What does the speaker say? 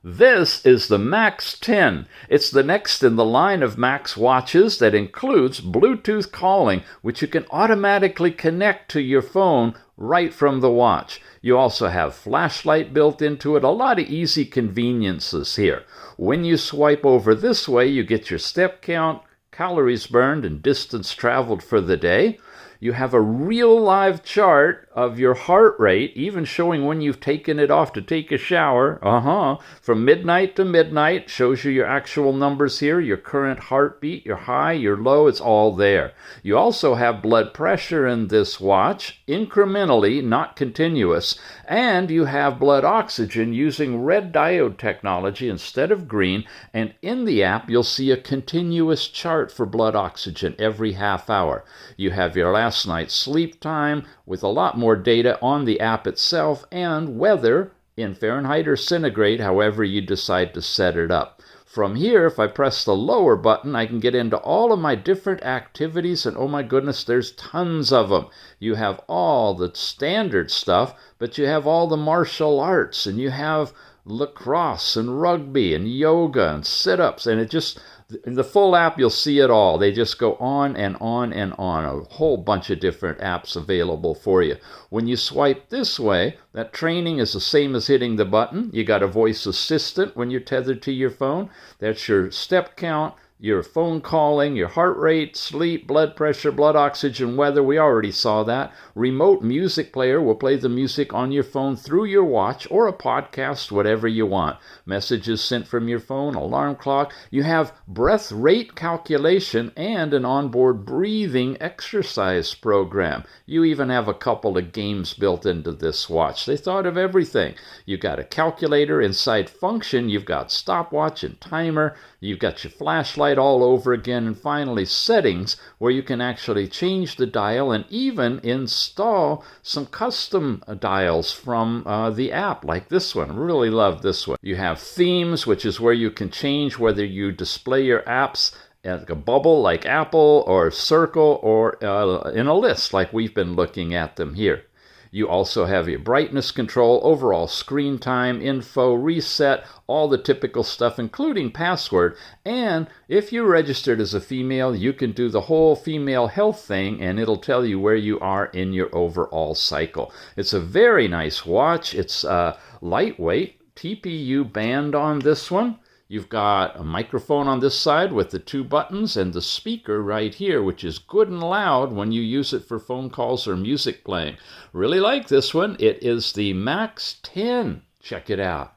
This is the Max10. It's the next in the line of Max watches that includes Bluetooth calling, which you can automatically connect to your phone right from the watch. You also have flashlight built into it, a lot of easy conveniences here. When you swipe over this way, you get your step count, calories burned, and distance traveled for the day. You have a real live chart of your heart rate, even showing when you've taken it off to take a shower. From midnight to midnight, shows you your actual numbers here, your current heartbeat, your high, your low, it's all there. You also have blood pressure in this watch, incrementally, not continuous, and you have blood oxygen using red diode technology instead of green, and in the app you'll see a continuous chart for blood oxygen every half hour. You have your last night's sleep time with a lot more data on the app itself and weather in Fahrenheit or centigrade, however you decide to set it up. From here, if I press the lower button, I can get into all of my different activities, and oh my goodness, there's tons of them. You have all the standard stuff, but you have all the martial arts, and you have lacrosse and rugby and yoga and sit-ups, and in the full app, you'll see it all. They just go on and on and on. A whole bunch of different apps available for you. When you swipe this way, that training is the same as hitting the button. You got a voice assistant when you're tethered to your phone. That's your step count, your phone calling, your heart rate, sleep, blood pressure, blood oxygen, weather. We already saw that. Remote music player will play the music on your phone through your watch or a podcast, whatever you want. Messages sent from your phone, alarm clock. You have breath rate calculation and an onboard breathing exercise program. You even have a couple of games built into this watch. They thought of everything. You've got a calculator inside function. You've got stopwatch and timer. You've got your flashlight all over again, and finally settings where you can actually change the dial and even install some custom dials from the app, like this one. Really love this one. You have themes, which is where you can change whether you display your apps as a bubble like Apple or circle or in a list like we've been looking at them here. You also have your brightness control, overall screen time, info, reset, all the typical stuff, including password. And if you're registered as a female, you can do the whole female health thing, and it'll tell you where you are in your overall cycle. It's a very nice watch. It's lightweight, TPU band on this one. You've got a microphone on this side with the two buttons and the speaker right here, which is good and loud when you use it for phone calls or music playing. Really like this one. It is the Max10. Check it out.